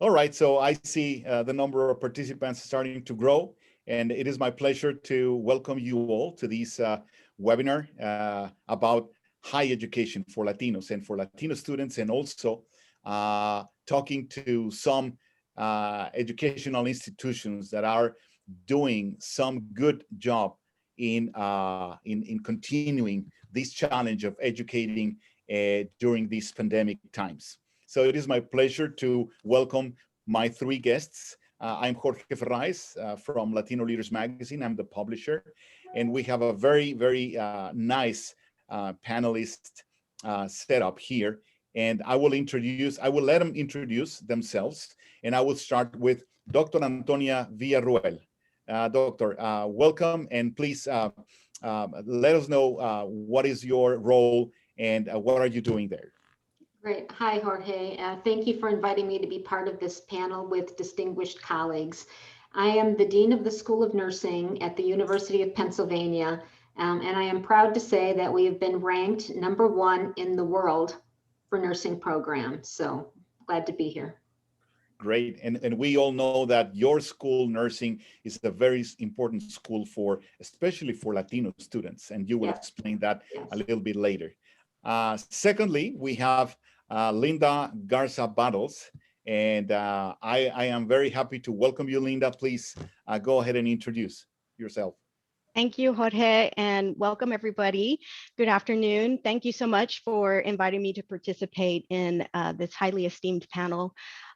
All right, so I see the number of participants starting to grow, and it is my pleasure to welcome you all to this webinar about higher education for Latinos and for Latino students, and also talking to some educational institutions that are doing some good job in continuing this challenge of educating during these pandemic times. So it is my pleasure to welcome my three guests. I'm Jorge Ferraiz from Latino Leaders Magazine. I'm the publisher, and we have a very, very nice panelist setup here. And I will let them introduce themselves, and I will start with Dr. Antonia Villarruel. Doctor, welcome, and please let us know what is your role and what are you doing there? Great. Hi, Jorge. Thank you for inviting me to be part of this panel with distinguished colleagues. I am the Dean of the School of Nursing at the University of Pennsylvania, and I am proud to say that we have been ranked #1 in the world for nursing programs. So glad to be here. Great. And we all know that your school, nursing, is a very important school for, especially for Latino students, and you will explain that a little bit later. Secondly, we have Linda Garza Battles, and I am very happy to welcome you, Linda. Please go ahead and introduce yourself. Thank you, Jorge, and welcome everybody. Good afternoon. Thank you so much for inviting me to participate in this highly esteemed panel.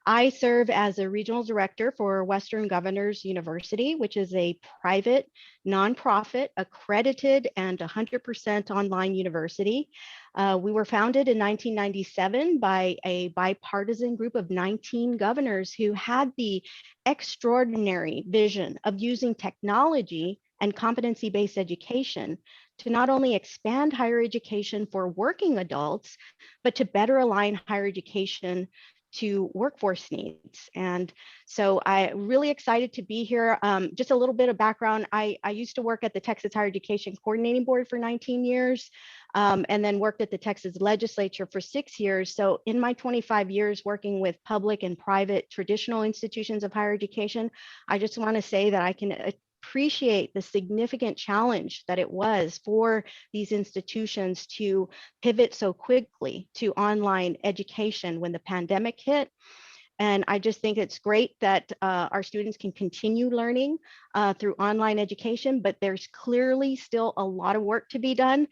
I serve as a regional director for Western Governors University, which is a private, nonprofit, accredited, and 100% online university. We were founded in 1997 by a bipartisan group of 19 governors who had the extraordinary vision of using technology and competency-based education to not only expand higher education for working adults, but to better align higher education to workforce needs. And so I'm really excited to be here. Just a little bit of background. I used to work at the Texas Higher Education Coordinating Board for 19 years, and then worked at the Texas Legislature for 6 years. So in my 25 years working with public and private traditional institutions of higher education, I just want to say that I can appreciate the significant challenge that it was for these institutions to pivot so quickly to online education when the pandemic hit. And I just think it's great that our students can continue learning through online education, but there's clearly still a lot of work to be done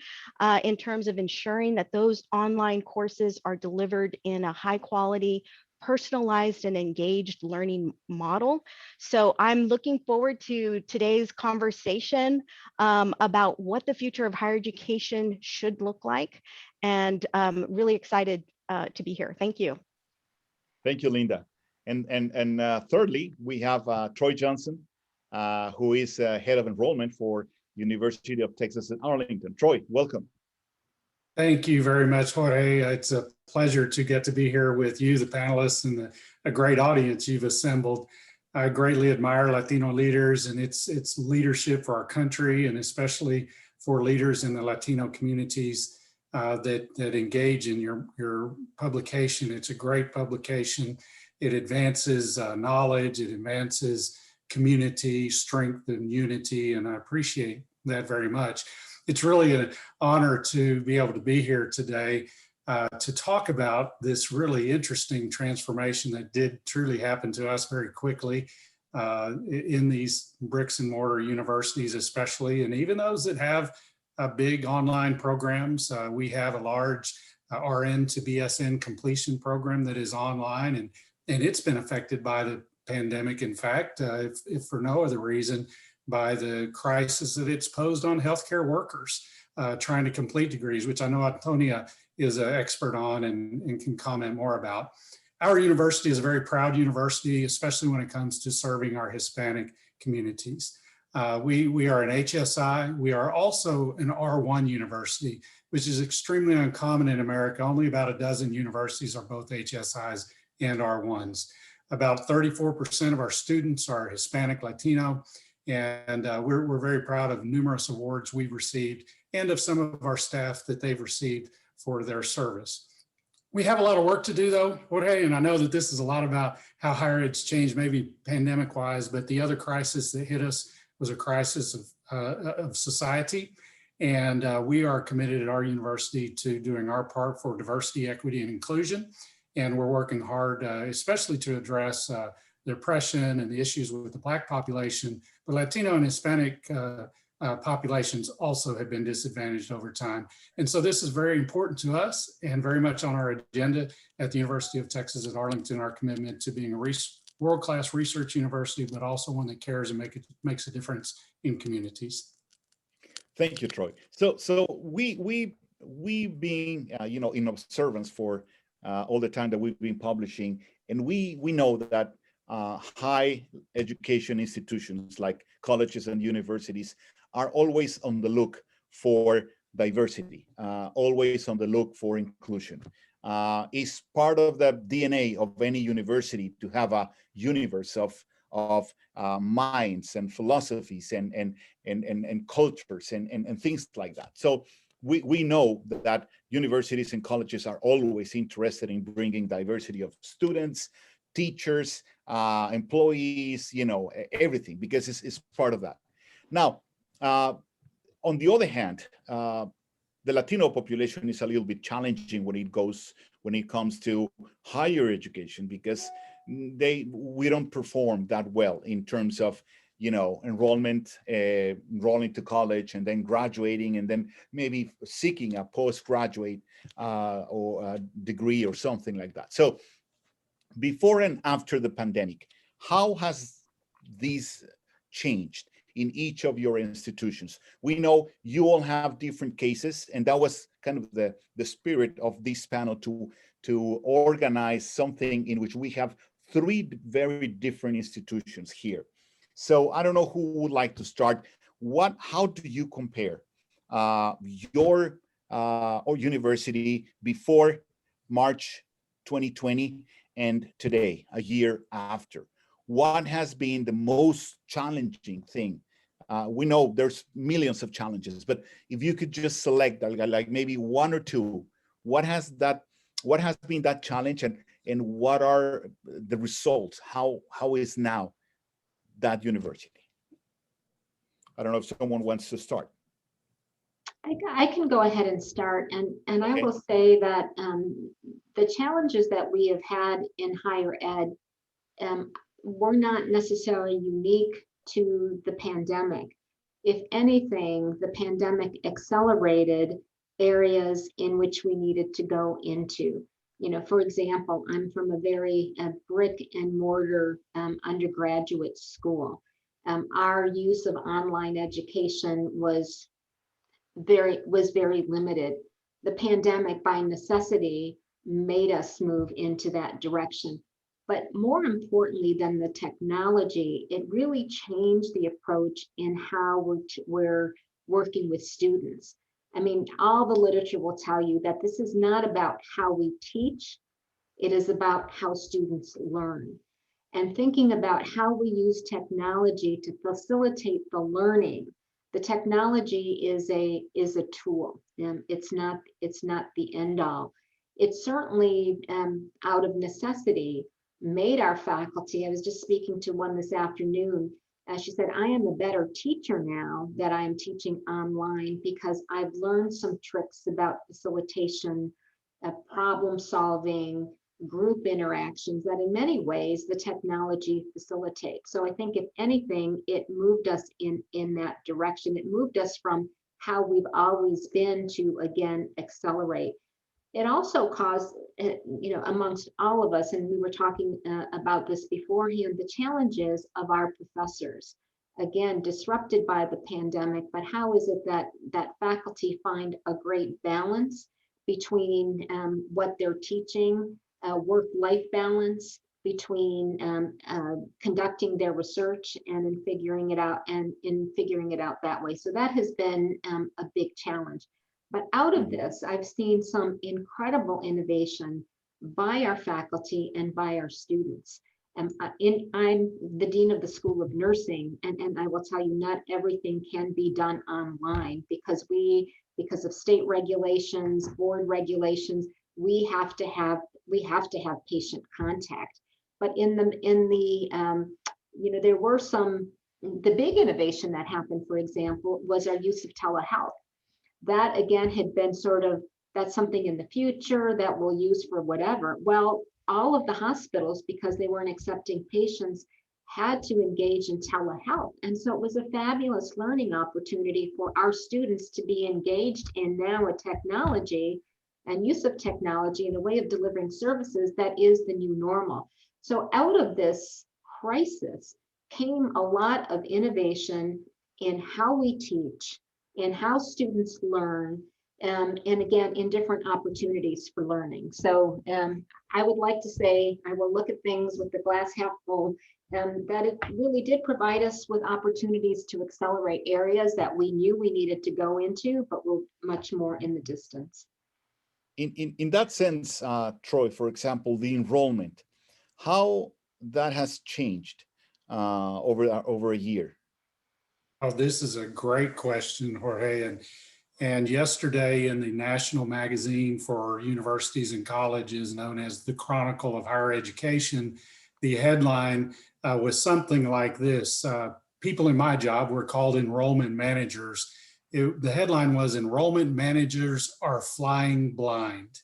in terms of ensuring that those online courses are delivered in a high quality, personalized and engaged learning model. So I'm looking forward to today's conversation about what the future of higher education should look like, and really excited to be here. Thank you. Thank you, Linda. And thirdly, we have Troy Johnson, who is head of enrollment for University of Texas at Arlington. Troy, welcome. Thank you very much, Jorge. It's a pleasure to get to be here with you, the panelists, and a great audience you've assembled. I greatly admire Latino leaders and its leadership for our country, and especially for leaders in the Latino communities that engage in your publication. It's a great publication. It advances knowledge, it advances community, strength, and unity, and I appreciate that very much. It's really an honor to be able to be here today to talk about this really interesting transformation that did truly happen to us very quickly in these bricks and mortar universities especially, and even those that have big online programs. We have a large RN to BSN completion program that is online, and it's been affected by the pandemic. In fact, if for no other reason, by the crisis that it's posed on healthcare workers trying to complete degrees, which I know Antonia is an expert on and can comment more about. Our university is a very proud university, especially when it comes to serving our Hispanic communities. We are an HSI. We are also an R1 university, which is extremely uncommon in America. Only about a dozen universities are both HSIs and R1s. About 34% of our students are Hispanic Latino, and we're very proud of numerous awards we've received and of some of our staff that they've received for their service. We have a lot of work to do though, Jorge, and I know that this is a lot about how higher ed's changed, maybe pandemic wise, but the other crisis that hit us was a crisis of society. And we are committed at our university to doing our part for diversity, equity, and inclusion. And we're working hard, especially to address the oppression and the issues with the Black population, but Latino and Hispanic populations also have been disadvantaged over time. And so this is very important to us and very much on our agenda at the University of Texas at Arlington, our commitment to being a world-class research university, but also one that cares and makes a difference in communities. Thank you, Troy. So we being in observance for all the time that we've been publishing, and we know that high education institutions like colleges and universities are always on the look for diversity, always on the look for inclusion. It's part of the DNA of any university to have a universe of minds and philosophies and cultures and things like that. So we know that universities and colleges are always interested in bringing diversity of students, teachers, employees, everything, because it's part of that. Now, on the other hand, the Latino population is a little bit challenging when it comes to higher education, because we don't perform that well in terms of enrollment, enrolling to college, and then graduating, and then maybe seeking a postgraduate or a degree or something like that. So before and after the pandemic, how has this changed in each of your institutions? We know you all have different cases, and that was kind of the spirit of this panel, to organize something in which we have three very different institutions here. So I don't know who would like to start. How do you compare your or university before March 2020 and today, a year after? What has been the most challenging thing? We know there's millions of challenges, but if you could just select like maybe one or two, what has been that challenge, and what are the results? How is now that university? I don't know if someone wants to start. I can go ahead and start, and Okay. I will say that the challenges that we have had in higher ed were not necessarily unique to the pandemic. If anything, the pandemic accelerated areas in which we needed to go into. For example, I'm from a very brick and mortar undergraduate school. Our use of online education was very limited. The pandemic, by necessity, made us move into that direction. But more importantly than the technology, it really changed the approach in how we're working with students. I mean, all the literature will tell you that this is not about how we teach, it is about how students learn. And thinking about how we use technology to facilitate the learning. The technology is a tool, and it's not the end all. It certainly, out of necessity, made our faculty. I was just speaking to one this afternoon. She said, I am a better teacher now that I am teaching online, because I've learned some tricks about facilitation, problem solving, group interactions that in many ways the technology facilitates. So I think if anything, it moved us in that direction. It moved us from how we've always been to, again, accelerate. It also caused, amongst all of us, and we were talking about this beforehand, the challenges of our professors, again, disrupted by the pandemic. But how is it that faculty find a great balance between what they're teaching, work-life balance, between conducting their research and in figuring it out that way. So that has been a big challenge. But out of this, I've seen some incredible innovation by our faculty and by our students. I'm the dean of the School of Nursing, and I will tell you, not everything can be done online because of state regulations, board regulations. we have to have patient contact. But there were the big innovation that happened, for example, was our use of telehealth. That again had been that's something in the future that we'll use for whatever. Well, all of the hospitals, because they weren't accepting patients, had to engage in telehealth. And so it was a fabulous learning opportunity for our students to be engaged in now a technology and use of technology in a way of delivering services that is the new normal. So out of this crisis came a lot of innovation in how we teach, in how students learn, and again, in different opportunities for learning. So I would like to say, I will look at things with the glass half full, that it really did provide us with opportunities to accelerate areas that we knew we needed to go into, but were much more in the distance. In that sense, Troy, for example, the enrollment, how that has changed over a year? Oh, this is a great question, Jorge. And yesterday in the national magazine for universities and colleges known as the Chronicle of Higher Education, the headline was something like this. People in my job were called enrollment managers. The headline was, "Enrollment managers are flying blind."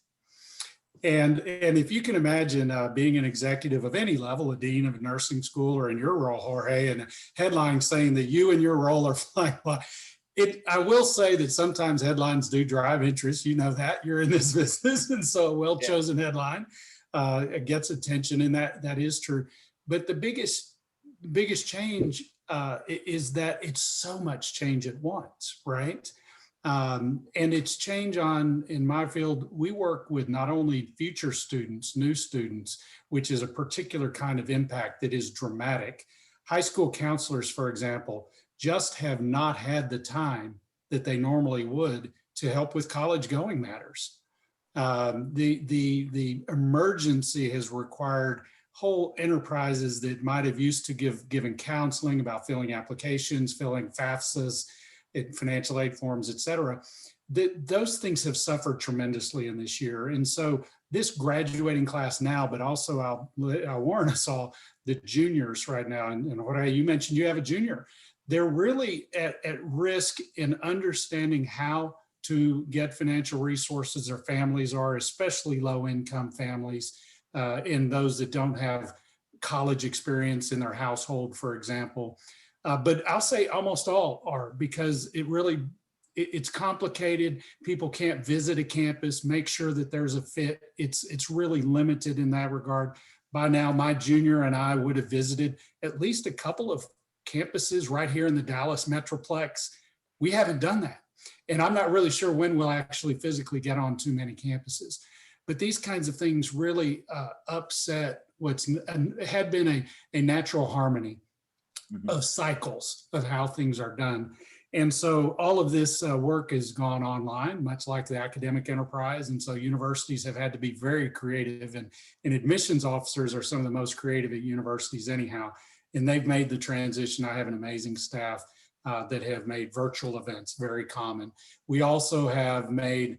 And if you can imagine being an executive of any level, a dean of a nursing school, or in your role, Jorge, and a headline saying that you and your role are flying blind. I will say that sometimes headlines do drive interest. You know that, you're in this business, and so a well-chosen headline gets attention, and that is true. But the biggest change is that it's so much change at once, right? And it's change in my field, we work with not only future students, new students, which is a particular kind of impact that is dramatic. High school counselors, for example, just have not had the time that they normally would to help with college going matters. The emergency has required whole enterprises that might have used to given counseling about filling applications, filling FAFSAs, financial aid forms, et cetera. Those things have suffered tremendously in this year. And so this graduating class now, but also I'll warn us all, the juniors right now, and Jorge, you mentioned you have a junior. They're really at risk in understanding how to get financial resources their families are, especially low-income families, and those that don't have college experience in their household, for example. But I'll say almost all are, because it's complicated. People can't visit a campus, make sure that there's a fit. It's really limited in that regard. By now, my junior and I would have visited at least a couple of campuses right here in the Dallas Metroplex. We haven't done that. And I'm not really sure when we'll actually physically get on too many campuses. But these kinds of things really upset what's had been a natural harmony of cycles of how things are done. And so all of this work has gone online, much like the academic enterprise. And so universities have had to be very creative, and admissions officers are some of the most creative at universities anyhow. And they've made the transition. I have an amazing staff that have made virtual events very common. We also have made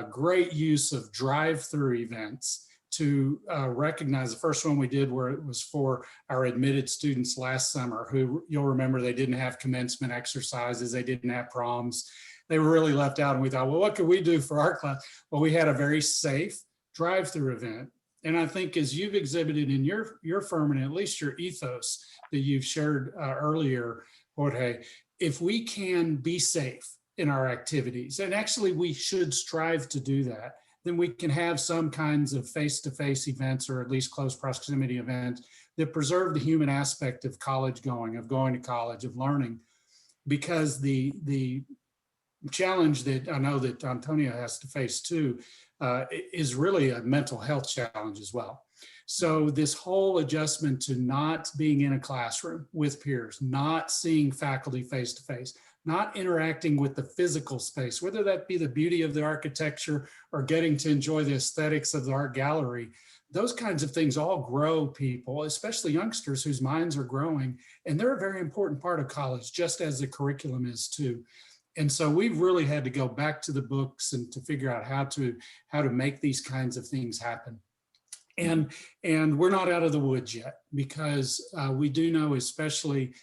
great use of drive-through events to recognize. The first one we did, where it was for our admitted students last summer, who you'll remember they didn't have commencement exercises, they didn't have proms, they were really left out. And we thought, well, what could we do for our class? Well, we had a very safe drive-through event. And I think, as you've exhibited in your firm, and at least your ethos that you've shared earlier, Jorge, if we can be safe in our activities, and actually we should strive to do that, then we can have some kinds of face-to-face events, or at least close proximity events, that preserve the human aspect of college going, of going to college, of learning. Because the challenge that I know that Antonia has to face too is really a mental health challenge as well. So this whole adjustment to not being in a classroom with peers, not seeing faculty face-to-face, not interacting with the physical space, whether that be the beauty of the architecture or getting to enjoy the aesthetics of the art gallery, those kinds of things all grow people, especially youngsters whose minds are growing. And they're a very important part of college, just as the curriculum is too. And so we've really had to go back to the books and to figure out how to make these kinds of things happen. And we're not out of the woods yet, because we do know, especially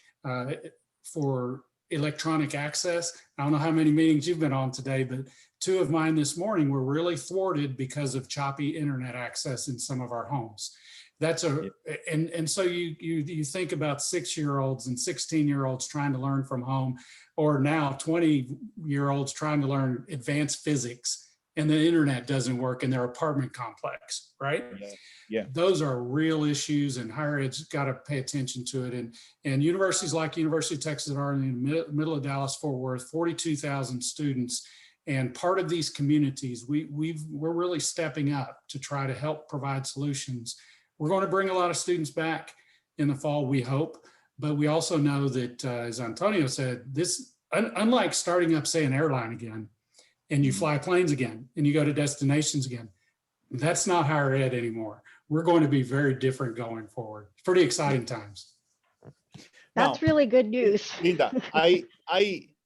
for electronic access. I don't know how many meetings you've been on today, but 2 of mine this morning were really thwarted because of choppy internet access in some of our homes. That's and so you think about 6-year-olds and 16-year-olds trying to learn from home, or now 20-year-olds trying to learn advanced physics, and the internet doesn't work in their apartment complex, right? Yeah. Those are real issues, and higher ed's got to pay attention to it. And universities like University of Texas at Arlington, middle of Dallas-Fort Worth, 42,000 students. And part of these communities, we're really stepping up to try to help provide solutions. We're going to bring a lot of students back in the fall, we hope, but we also know that, as Antonio said, this, unlike starting up, say, an airline again, and you fly planes again, and you go to destinations again, that's not higher ed anymore. We're going to be very different going forward. Pretty exciting times. That's really good news. Linda,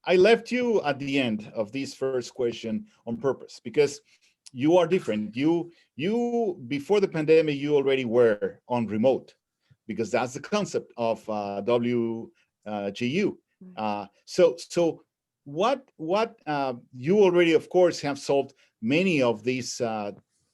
I left you at the end of this first question on purpose, because you are different. You before the pandemic, you already were on remote, because that's the concept of WGU. So what you already, of course, have solved many of these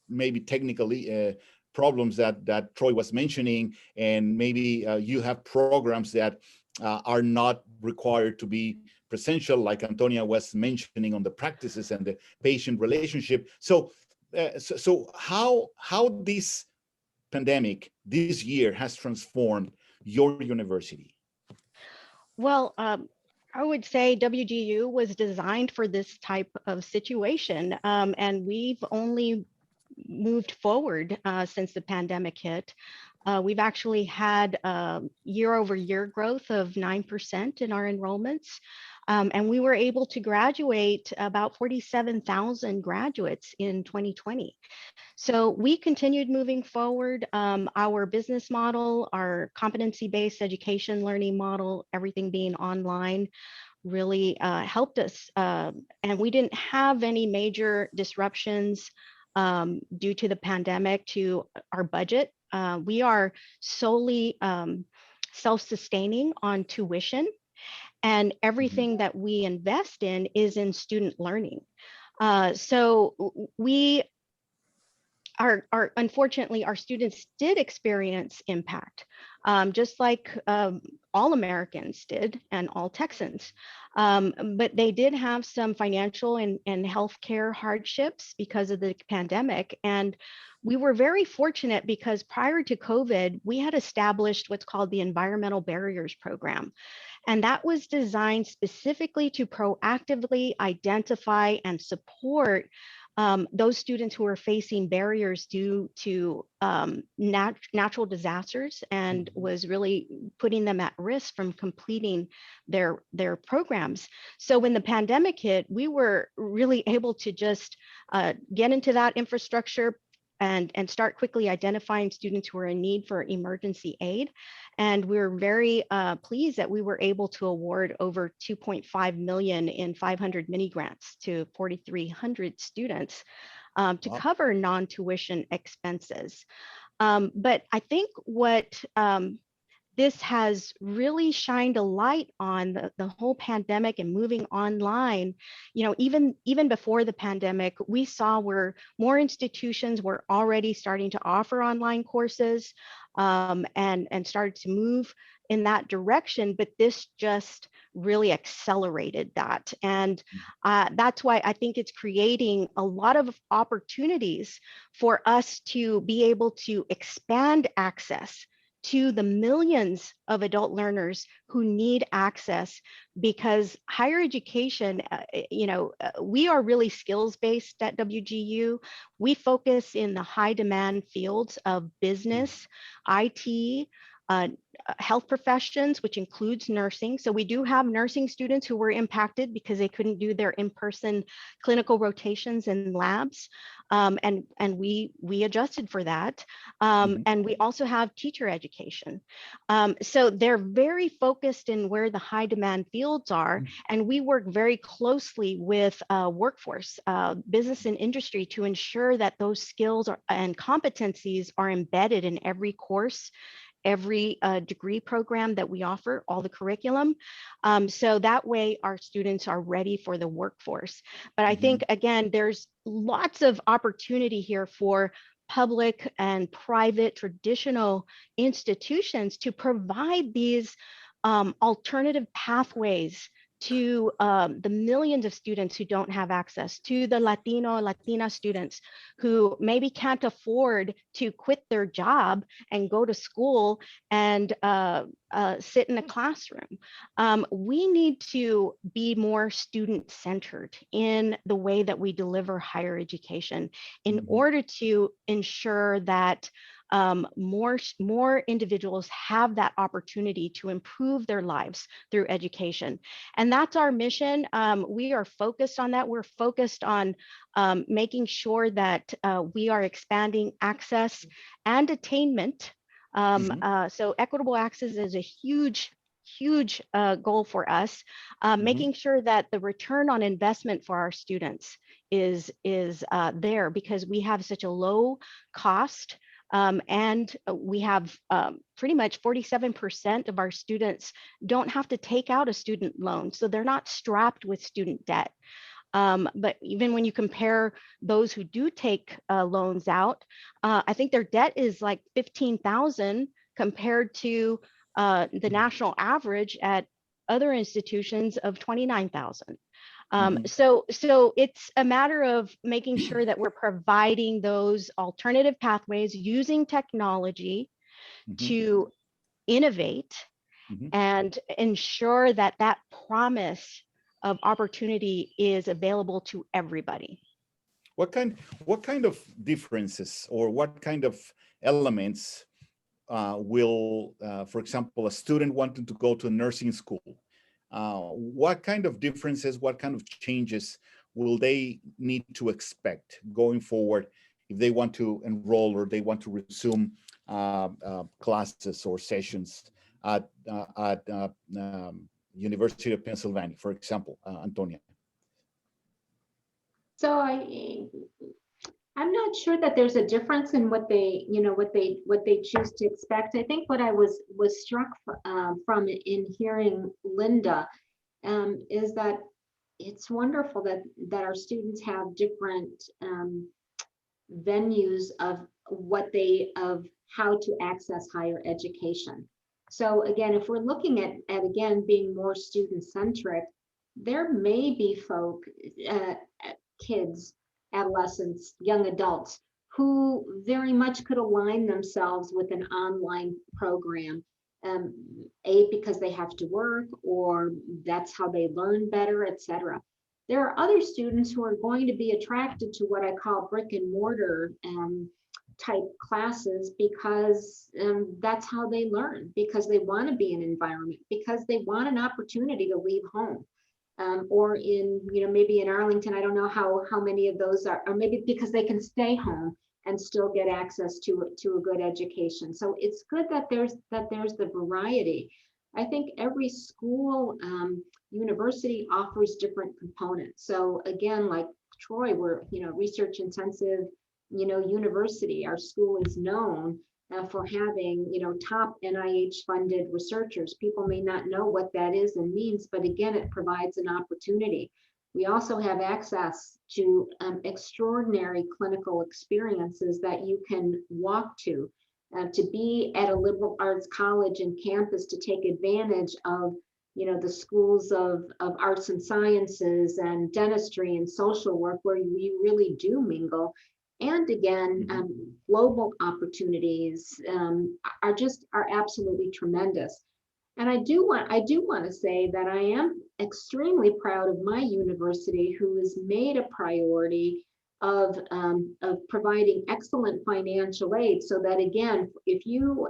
maybe technically problems that Troy was mentioning, and maybe you have programs that are not required to be presential, like Antonia was mentioning on the practices and the patient relationship. So how this pandemic this year has transformed your university? Well, I would say WGU was designed for this type of situation, and we've only moved forward since the pandemic hit. We've actually had year-over-year growth of 9% in our enrollments, and we were able to graduate about 47,000 graduates in 2020. So we continued moving forward. Our business model, our competency-based education learning model, everything being online, really helped us. And we didn't have any major disruptions due to the pandemic to our budget. We are solely self-sustaining on tuition, and everything that we invest in is in student learning. So we are unfortunately, our students did experience impact, just like all Americans did and all Texans. But they did have some financial and healthcare hardships because of the pandemic. And we were very fortunate because prior to COVID, we had established what's called the Environmental Barriers Program. And that was designed specifically to proactively identify and support those students who are facing barriers due to natural disasters, and was really putting them at risk from completing their programs. So when the pandemic hit, we were really able to just get into that infrastructure and start quickly identifying students who are in need for emergency aid. And we're very pleased that we were able to award over 2.5 million in 500 mini grants to 4,300 students to cover non-tuition expenses. But I think what this has really shined a light on the whole pandemic and moving online. You know, even before the pandemic, we saw where more institutions were already starting to offer online courses and started to move in that direction, but this just really accelerated that. And that's why I think it's creating a lot of opportunities for us to be able to expand access to the millions of adult learners who need access, because higher education, we are really skills-based at WGU. We focus in the high demand fields of business, IT, health professions, which includes nursing. So we do have nursing students who were impacted because they couldn't do their in-person clinical rotations in labs. And we adjusted for that. And we also have teacher education. So they're very focused in where the high demand fields are. And we work very closely with workforce, business and industry to ensure that those skills and competencies are embedded in every course, every degree program that we offer, all the curriculum. So that way our students are ready for the workforce. But I think, again, there's lots of opportunity here for public and private traditional institutions to provide these alternative pathways to the millions of students who don't have access, to the Latina students who maybe can't afford to quit their job and go to school and sit in a classroom. We need to be more student-centered in the way that we deliver higher education in order to ensure that more individuals have that opportunity to improve their lives through education. And that's our mission. We are focused on that. We're focused on making sure that we are expanding access and attainment. So equitable access is a huge goal for us, making sure that the return on investment for our students is there, because we have such a low cost. And we have pretty much 47% of our students don't have to take out a student loan. So they're not strapped with student debt. But even when you compare those who do take loans out, I think their debt is like $15,000 compared to the national average at other institutions of $29,000. So it's a matter of making sure that we're providing those alternative pathways using technology to innovate and ensure that that promise of opportunity is available to everybody. What kind of differences or what kind of elements will, for example, a student wanting to go to nursing school, what kind of differences, what kind of changes will they need to expect going forward if they want to enroll or they want to resume classes or sessions at University of Pennsylvania, for example, Antonia? So I'm not sure that there's a difference in what they, what they choose to expect. I think what I was struck from in hearing Linda is that it's wonderful that our students have different venues of how to access higher education. So again, if we're looking at again being more student-centric, there may be kids, adolescents, young adults who very much could align themselves with an online program, because they have to work or that's how they learn better, etc. There are other students who are going to be attracted to what I call brick and mortar type classes because that's how they learn, because they want to be in an environment, because they want an opportunity to leave home. Or in, maybe in Arlington, I don't know how many of those are, or maybe because they can stay home and still get access to a good education. So it's good that there's the variety. I think every school, university offers different components. So again, like Troy, we're, research intensive, university. Our school is known for having, top NIH funded researchers. People may not know what that is and means, but again, it provides an opportunity. We also have access to extraordinary clinical experiences that you can walk to be at a liberal arts college and campus, to take advantage of, the schools of arts and sciences and dentistry and social work, where we really do mingle. And again, global opportunities are absolutely tremendous. And I do want to say that I am extremely proud of my university, who has made a priority of providing excellent financial aid, so that again, if you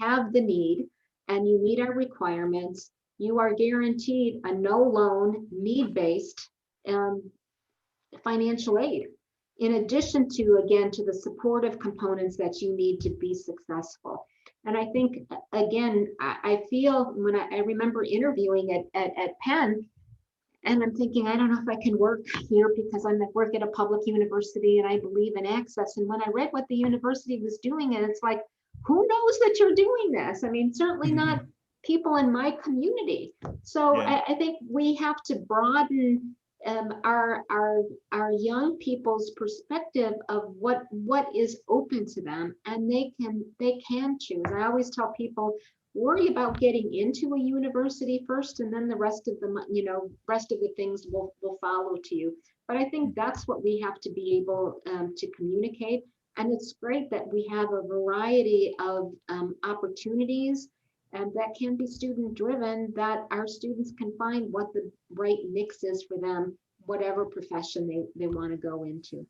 have the need and you meet our requirements, you are guaranteed a no loan, need-based financial aid, in addition to, again, to the supportive components that you need to be successful. And I think, again, I feel when I remember interviewing at Penn, and I'm thinking, I don't know if I can work here because I'm at work at a public university and I believe in access. And when I read what the university was doing, and it's like, who knows that you're doing this? I mean, certainly not people in my community. So Yeah. I think we have to broaden our young people's perspective of what is open to them, and they can choose. I always tell people, worry about getting into a university first, and then the rest of the things will follow to you. But I think that's what we have to be able to communicate. And it's great that we have a variety of opportunities and that can be student driven, that our students can find what the right mix is for them, whatever profession they want to go into.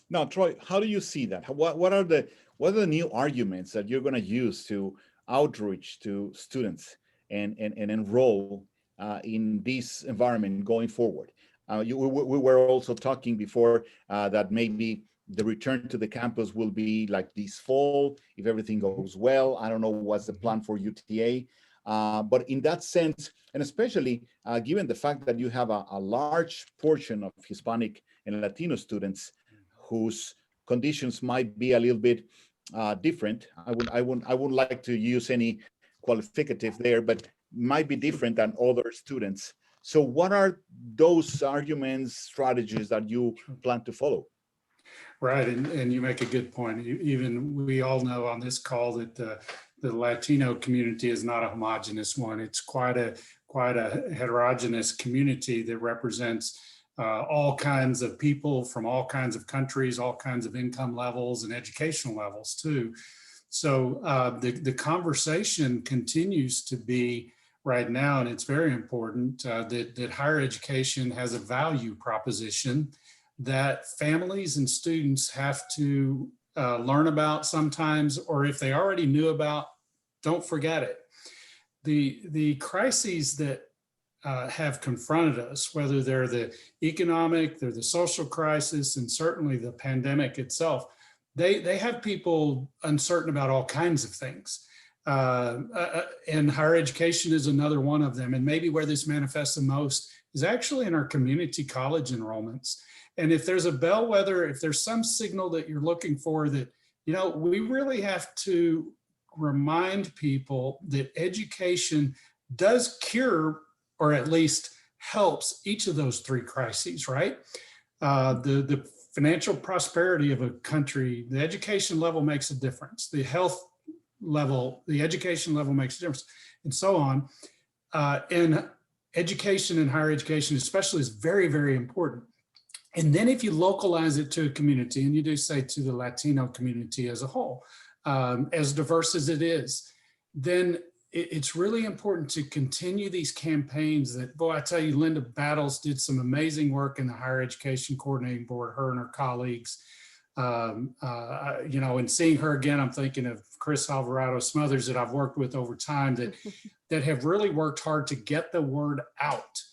Now, Troy, how do you see that? What are the new arguments that you're going to use to outreach to students and enroll in this environment going forward? We were also talking before that maybe the return to the campus will be like this fall, if everything goes well. I don't know what's the plan for UTA, but in that sense, and especially given the fact that you have a large portion of Hispanic and Latino students whose conditions might be a little bit different. I wouldn't like to use any qualificative there, but might be different than other students. So what are those arguments, strategies that you plan to follow? Right, and you make a good point. Even we all know on this call that the Latino community is not a homogeneous one. It's quite a heterogeneous community that represents all kinds of people from all kinds of countries, all kinds of income levels and educational levels too. So the conversation continues to be right now, and it's very important that higher education has a value proposition that families and students have to learn about sometimes, or if they already knew about, don't forget it. The crises that have confronted us, whether they're the economic, they're the social crisis, and certainly the pandemic itself, they have people uncertain about all kinds of things. And higher education is another one of them. And maybe where this manifests the most is actually in our community college enrollments. And if there's a bellwether, if there's some signal that you're looking for, that, you know, we really have to remind people that education does cure, or at least helps, each of those three crises, right? The financial prosperity of a country, the education level makes a difference. The health level, the education level makes a difference, and so on. And education and higher education especially is very, very important. And then if you localize it to a community, and you do say to the Latino community as a whole, as diverse as it is, then it's really important to continue these campaigns that, boy, I tell you, Linda Battles did some amazing work in the Higher Education Coordinating Board, her and her colleagues. You know, and seeing her again, I'm thinking of Chris Alvarado Smothers that I've worked with over time that have really worked hard to get the word out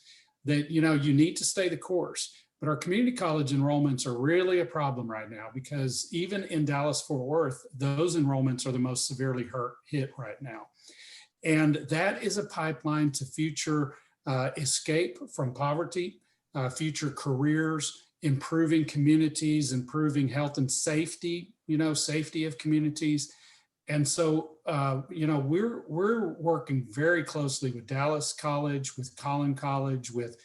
that, you know, you need to stay the course. But our community college enrollments are really a problem right now, because even in Dallas-Fort Worth, those enrollments are the most severely hit right now. And that is a pipeline to future escape from poverty, future careers, improving communities, improving health and safety, you know, safety of communities. And so, you know, we're working very closely with Dallas College, with Collin College, with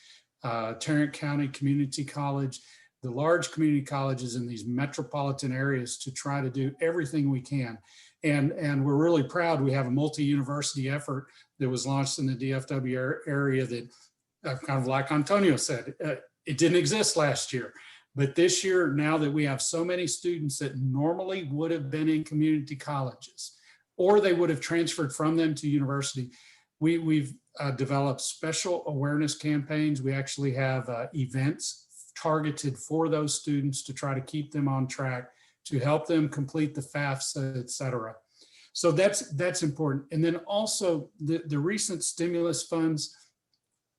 Tarrant County Community College, the large community colleges in these metropolitan areas, to try to do everything we can. And we're really proud. We have a multi-university effort that was launched in the DFW area that, kind of like Antonio said, it didn't exist last year. But this year, now that we have so many students that normally would have been in community colleges, or they would have transferred from them to university, we've developed special awareness campaigns. We actually have events targeted for those students to try to keep them on track, to help them complete the FAFSA, et cetera. So that's important. And then also the recent stimulus funds,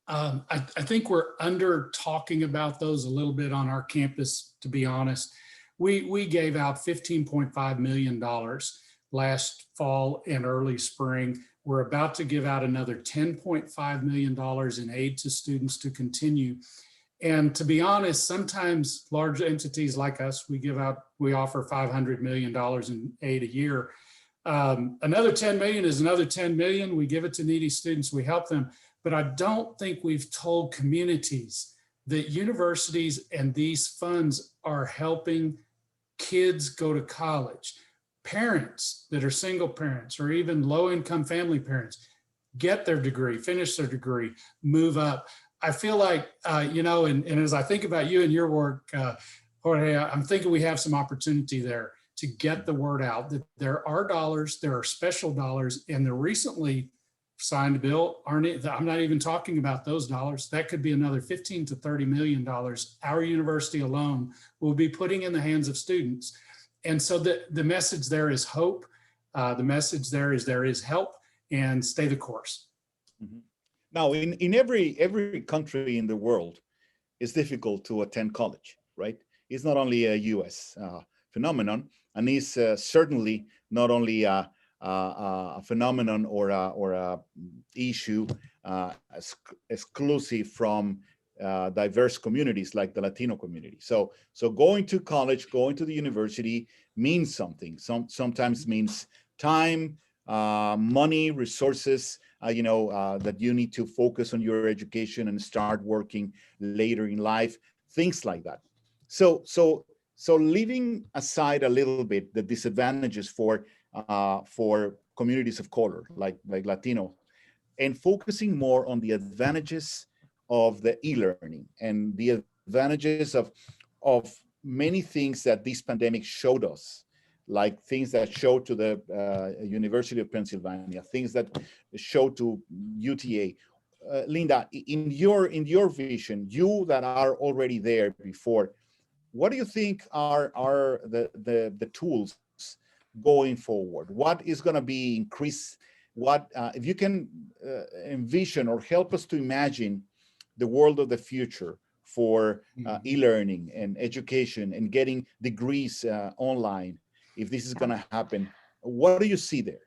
I think we're under talking about those a little bit on our campus, to be honest. We gave out $15.5 million last fall and early spring. We're about to give out another $10.5 million in aid to students to continue. And to be honest, sometimes large entities like us, we offer $500 million in aid a year. Another 10 million is another 10 million. We give it to needy students, we help them. But I don't think we've told communities that universities and these funds are helping kids go to college. Parents that are single parents or even low-income family parents get their degree, finish their degree, move up. I feel like, and as I think about you and your work, Jorge, I'm thinking we have some opportunity there to get the word out that there are dollars, there are special dollars, and the recently signed bill I'm not even talking about those dollars. That could be another $15 to $30 million our university alone will be putting in the hands of students. And so the message there is hope. The message there is help, and stay the course. Mm-hmm. Now, in every country in the world, it's difficult to attend college, right? It's not only a U.S. Phenomenon, and it's certainly not only a phenomenon or a issue exclusive from diverse communities like the Latino community. So going to college, going to the university means something. Sometimes means time, money, resources, that you need to focus on your education and start working later in life, things like that. So leaving aside a little bit the disadvantages for communities of color like Latino, and focusing more on the advantages of the e-learning and the advantages of many things that this pandemic showed us, like things that showed to the University of Pennsylvania, things that showed to UTA. Linda, in your vision, you that are already there before, what do you think are the tools going forward? What is going to be increased? What if you can envision or help us to imagine the world of the future for e-learning and education and getting degrees online, if this is going to happen, what do you see there?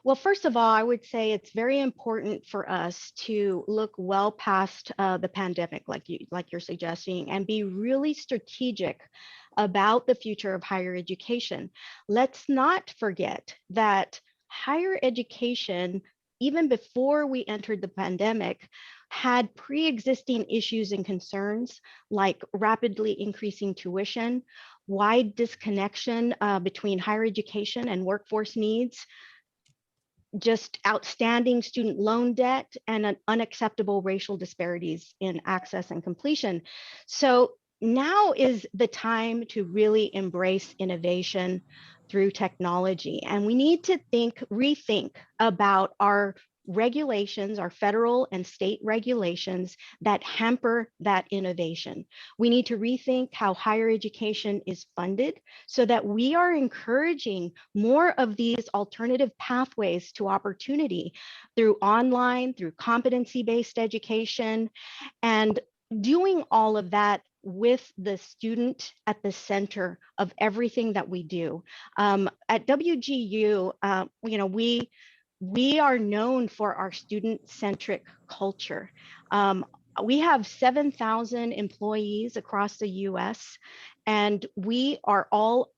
Well, first of all, I would say it's very important for us to look well past the pandemic, like you're suggesting, and be really strategic about the future of higher education. Let's not forget that higher education, even before we entered the pandemic, had pre-existing issues and concerns like rapidly increasing tuition, wide disconnection between higher education and workforce needs, just outstanding student loan debt, and unacceptable racial disparities in access and completion. So now is the time to really embrace innovation through technology. And we need to rethink about our regulations, our federal and state regulations that hamper that innovation. We need to rethink how higher education is funded so that we are encouraging more of these alternative pathways to opportunity through online, through competency-based education, and doing all of that with the student at the center of everything that we do. At WGU, we are known for our student-centric culture. We have 7,000 employees across the US, and we are all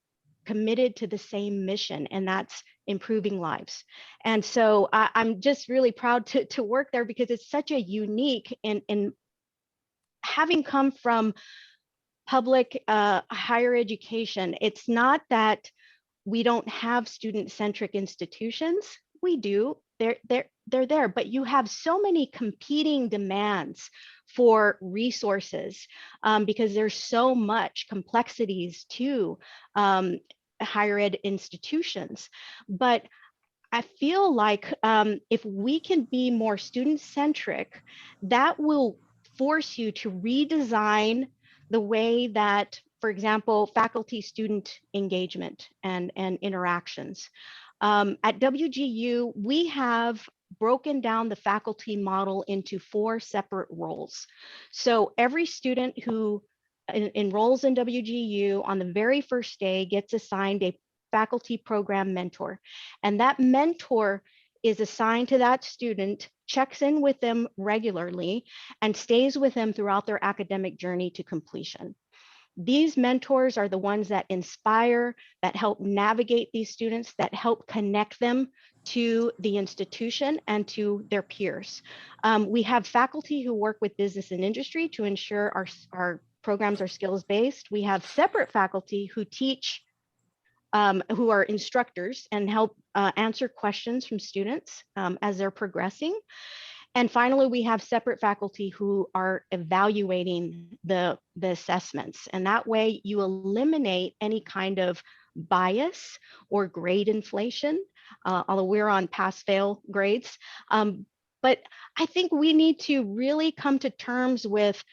committed to the same mission, and that's improving lives. And so I'm just really proud to work there because it's such a unique, and having come from public higher education, it's not that we don't have student-centric institutions. We do, they're there, but you have so many competing demands for resources because there's so much complexities to higher ed institutions. But I feel like if we can be more student-centric, that will force you to redesign the way that, for example, faculty-student engagement and interactions. At WGU, we have broken down the faculty model into 4 separate roles. So every student who enrolls in WGU on the very first day gets assigned a faculty program mentor. And that mentor is assigned to that student, checks in with them regularly, and stays with them throughout their academic journey to completion. These mentors are the ones that inspire, that help navigate these students, that help connect them to the institution and to their peers. We have faculty who work with business and industry to ensure our programs are skills-based. We have separate faculty who teach, who are instructors and help answer questions from students as they're progressing. And finally, we have separate faculty who are evaluating the assessments. And that way you eliminate any kind of bias or grade inflation, although we're on pass-fail grades. But I think we need to really come to terms with,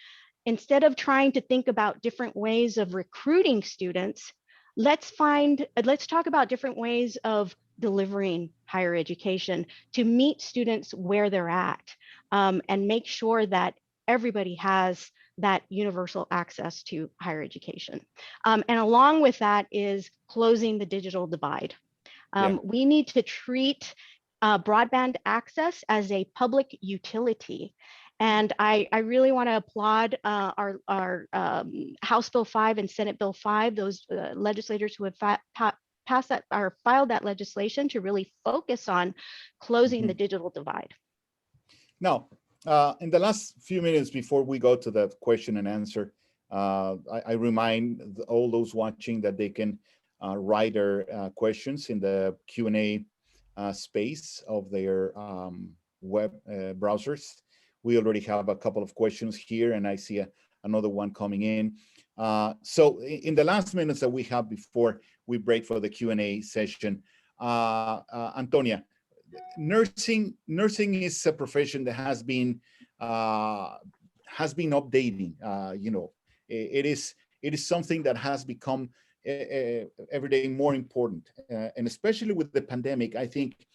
instead of trying to think about different ways of recruiting students, let's talk about different ways of delivering higher education to meet students where they're at, and make sure that everybody has that universal access to higher education. And along with that is closing the digital divide. We need to treat broadband access as a public utility. And I really want to applaud our House Bill 5 and Senate Bill 5, those legislators who have passed that or filed that legislation to really focus on closing the digital divide. Now, in the last few minutes before we go to the question and answer, I remind all those watching that they can write their questions in the Q&A space of their web browsers. We already have a couple of questions here, and I see another one coming in. So in the last minutes that we have before we break for the Q&A session, Antonia, nursing is a profession that has been updating. You know, it is something that has become every day more important, and especially with the pandemic, I think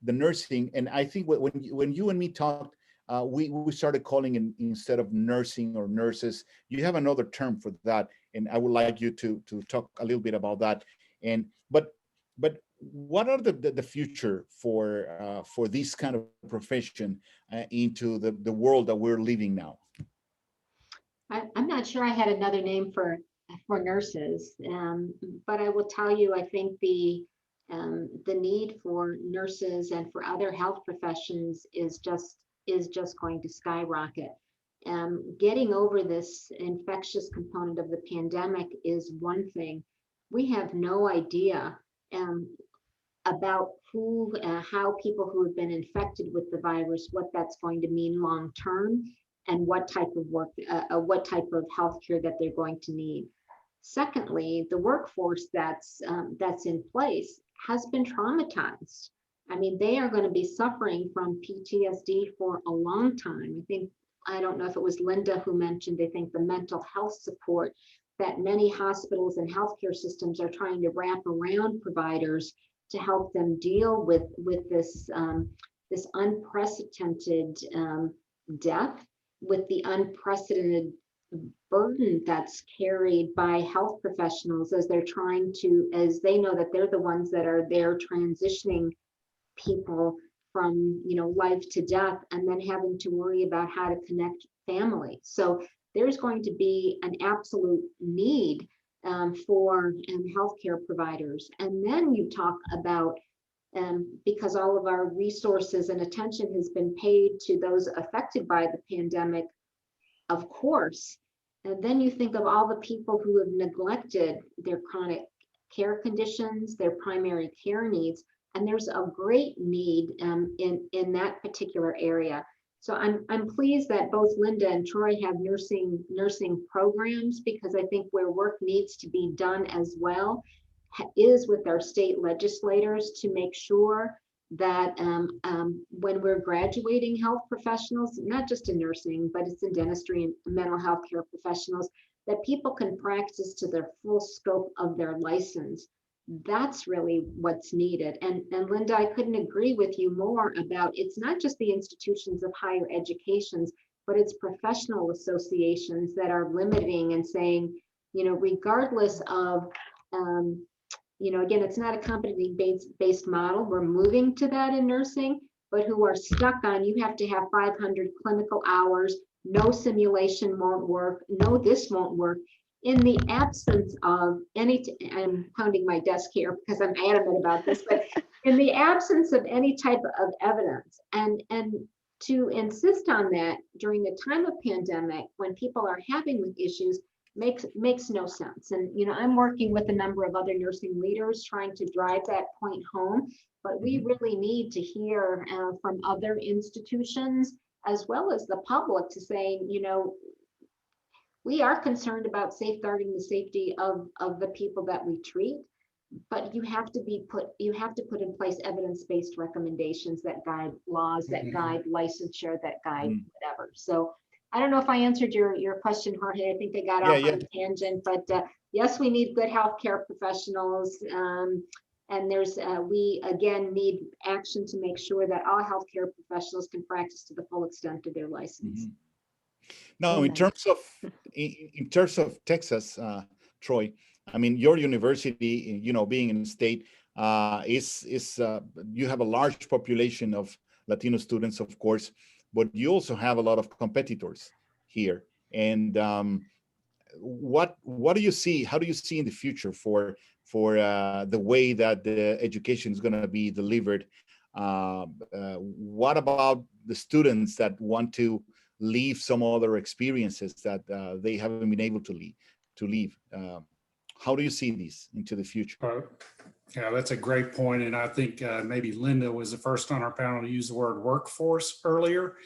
the nursing, and I think when you and me talked, we started calling in, instead of nursing or nurses, you have another term for that, and I would like you to talk a little bit about that. And but what are the future for this kind of profession into the world that we're living now? I'm not sure I had another name for nurses, but I will tell you, I think the need for nurses and for other health professions is just going to skyrocket. Getting over this infectious component of the pandemic is one thing. We have no idea about how people who have been infected with the virus, what that's going to mean long term, and what type of work, what type of healthcare that they're going to need. Secondly, the workforce that's in place has been traumatized. I mean, they are going to be suffering from PTSD for a long time. I don't know if it was Linda who mentioned, I think the mental health support that many hospitals and healthcare systems are trying to wrap around providers to help them deal with this unprecedented death, with the unprecedented burden that's carried by health professionals as they know that they're the ones that are there transitioning people from life to death, and then having to worry about how to connect family. So there's going to be an absolute need for healthcare providers. And then you talk about, because all of our resources and attention has been paid to those affected by the pandemic, of course, and then you think of all the people who have neglected their chronic care conditions, their primary care needs, and there's a great need in that particular area. So I'm pleased that both Linda and Troy have nursing programs, because I think where work needs to be done as well is with our state legislators to make sure that when we're graduating health professionals, not just in nursing, but it's in dentistry and mental health care professionals, that people can practice to their full scope of their license. That's really what's needed. And Linda, I couldn't agree with you more about, it's not just the institutions of higher educations, but it's professional associations that are limiting and saying, regardless of, again, it's not a competency-based model. We're moving to that in nursing, but who are stuck on, you have to have 500 clinical hours, no simulation won't work, no, this won't work. In the absence of any, I'm pounding my desk here because I'm adamant about this, but in the absence of any type of evidence, and to insist on that during the time of pandemic when people are having issues makes no sense. And I'm working with a number of other nursing leaders trying to drive that point home, but we really need to hear from other institutions as well as the public to say, we are concerned about safeguarding the safety of the people that we treat, but you have to put in place evidence-based recommendations that guide laws, that guide licensure, that guide whatever. So I don't know if I answered your question, Jorge. I think I got off on a tangent, but yes, we need good healthcare professionals. And we again need action to make sure that all healthcare professionals can practice to the full extent of their license. Now, in terms of Texas, Troy, I mean, your university, being in the state, you have a large population of Latino students, of course, but you also have a lot of competitors here. And what do you see? How do you see in the future for the way that the education is going to be delivered? What about the students that want to leave some other experiences that they haven't been able to leave? How do you see these into the future? Yeah, that's a great point. And I think maybe Linda was the first on our panel to use the word workforce earlier.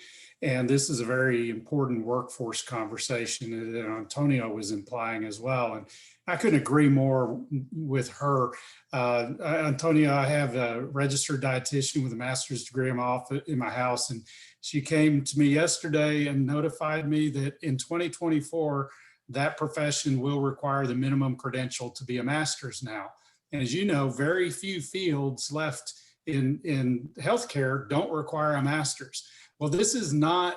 And this is a very important workforce conversation that Antonia was implying as well. And I couldn't agree more with her. Antonia, I have a registered dietitian with a master's degree in my house. And she came to me yesterday and notified me that in 2024, that profession will require the minimum credential to be a master's now. And as you know, very few fields left in healthcare don't require a master's. Well, this is not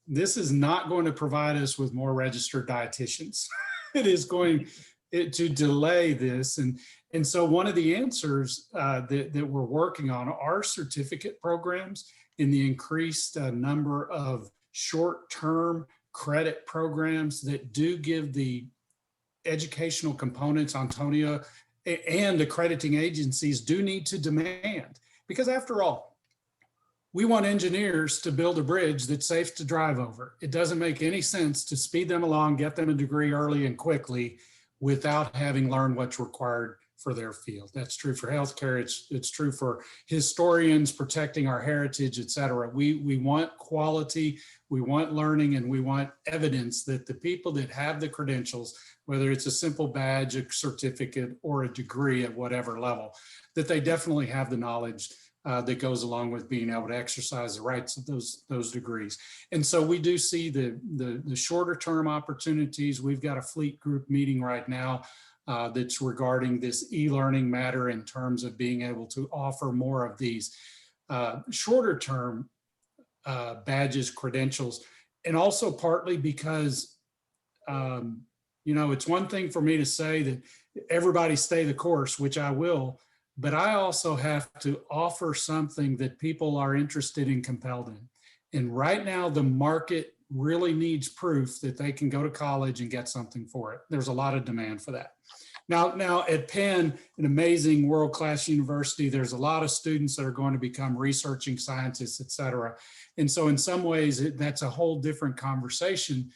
going to provide us with more registered dietitians. It is going to delay this. And so one of the answers that we're working on are certificate programs in the increased number of short-term credit programs that do give the educational components Antonia and accrediting agencies do need to demand. Because after all, we want engineers to build a bridge that's safe to drive over. It doesn't make any sense to speed them along, get them a degree early and quickly without having learned what's required for their field. That's true for healthcare. It's true for historians protecting our heritage, et cetera. We want quality, we want learning, and we want evidence that the people that have the credentials, whether it's a simple badge, a certificate, or a degree at whatever level, that they definitely have the knowledge that goes along with being able to exercise the rights of those degrees. And so we do see the shorter term opportunities. We've got a fleet group meeting right now that's regarding this e-learning matter in terms of being able to offer more of these shorter term badges, credentials, and also partly because, it's one thing for me to say that everybody stay the course, which I will, but I also have to offer something that people are interested and compelled in. And right now, the market really needs proof that they can go to college and get something for it. There's a lot of demand for that. Now at Penn, an amazing world-class university, there's a lot of students that are going to become researching scientists, et cetera. And so in some ways, that's a whole different conversation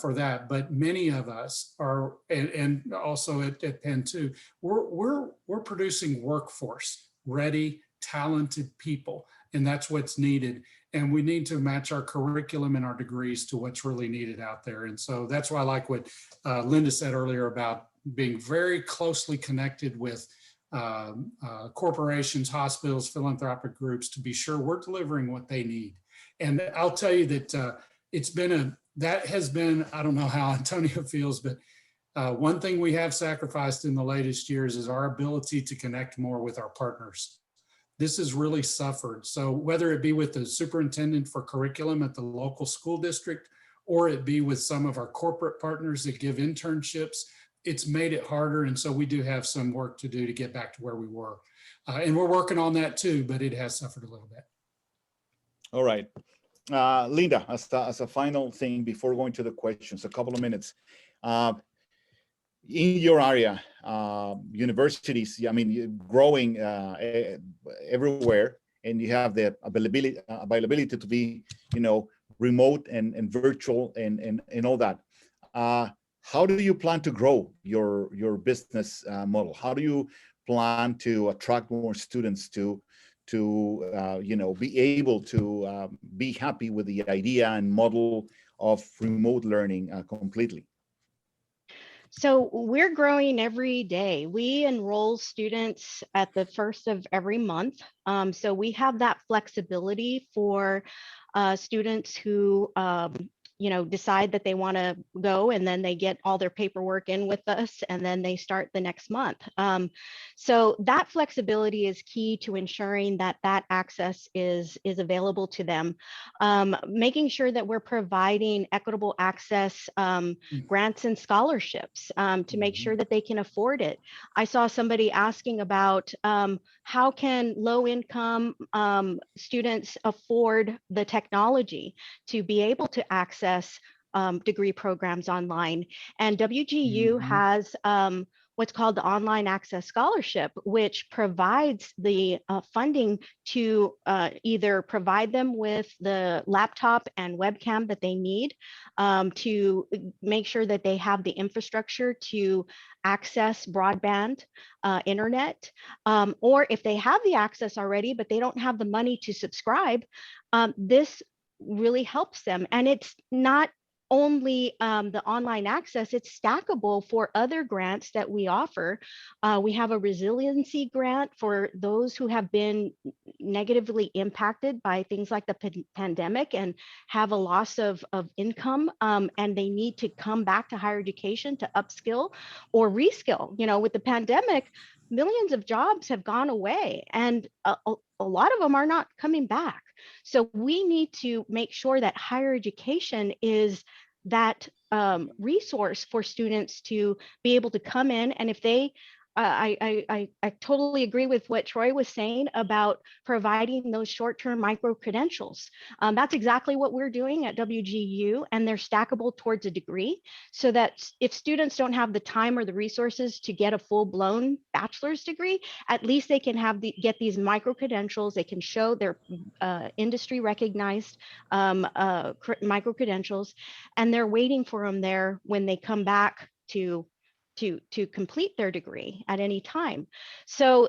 for that. But many of us are, and also at Penn too, we're producing workforce, ready, talented people, and that's what's needed. And we need to match our curriculum and our degrees to what's really needed out there. And so that's why I like what Linda said earlier about being very closely connected with corporations, hospitals, philanthropic groups to be sure we're delivering what they need. And I'll tell you that it's been that has been, I don't know how Antonio feels, but one thing we have sacrificed in the latest years is our ability to connect more with our partners. This has really suffered. So whether it be with the superintendent for curriculum at the local school district, or it be with some of our corporate partners that give internships, it's made it harder. And so we do have some work to do to get back to where we were. And we're working on that too, but it has suffered a little bit. All right. Linda, as a final thing before going to the questions, a couple of minutes. In your area, universities, I mean, growing everywhere, and you have the availability to be, remote and virtual and all that. How do you plan to grow your business model? How do you plan to attract more students to be able to be happy with the idea and model of remote learning completely? So we're growing every day. We enroll students at the first of every month. So we have that flexibility for students who decide that they want to go, and then they get all their paperwork in with us, and then they start the next month. So that flexibility is key to ensuring that that access is available to them. Making sure that we're providing equitable access, grants and scholarships to make sure that they can afford it. I saw somebody asking about how can low-income students afford the technology to be able to access degree programs online. And WGU has what's called the Online Access Scholarship, which provides the funding to either provide them with the laptop and webcam that they need to make sure that they have the infrastructure to access broadband internet, or if they have the access already, but they don't have the money to subscribe, this really helps them. And it's not only the online access, it's stackable for other grants that we offer. We have a resiliency grant for those who have been negatively impacted by things like the pandemic and have a loss of income, and they need to come back to higher education to upskill or reskill. With the pandemic, millions of jobs have gone away, and a lot of them are not coming back. So we need to make sure that higher education is that resource for students to be able to come in. And if they, I totally agree with what Troy was saying about providing those short-term micro credentials. That's exactly what we're doing at WGU, and they're stackable towards a degree, so that if students don't have the time or the resources to get a full-blown bachelor's degree, at least they can get these micro credentials. They can show their industry recognized micro credentials, and they're waiting for them there when they come back to complete their degree at any time. So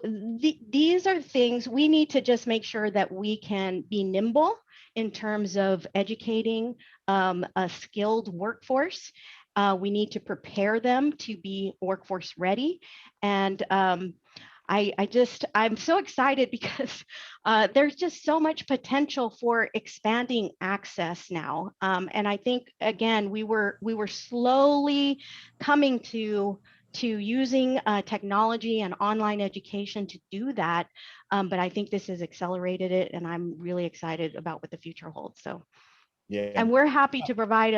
these are things we need to just make sure that we can be nimble in terms of educating a skilled workforce. We need to prepare them to be workforce ready. And I'm so excited because there's just so much potential for expanding access now. And I think, again, we were slowly coming to using technology and online education to do that. But I think this has accelerated it, and I'm really excited about what the future holds. So, yeah. And we're happy to provide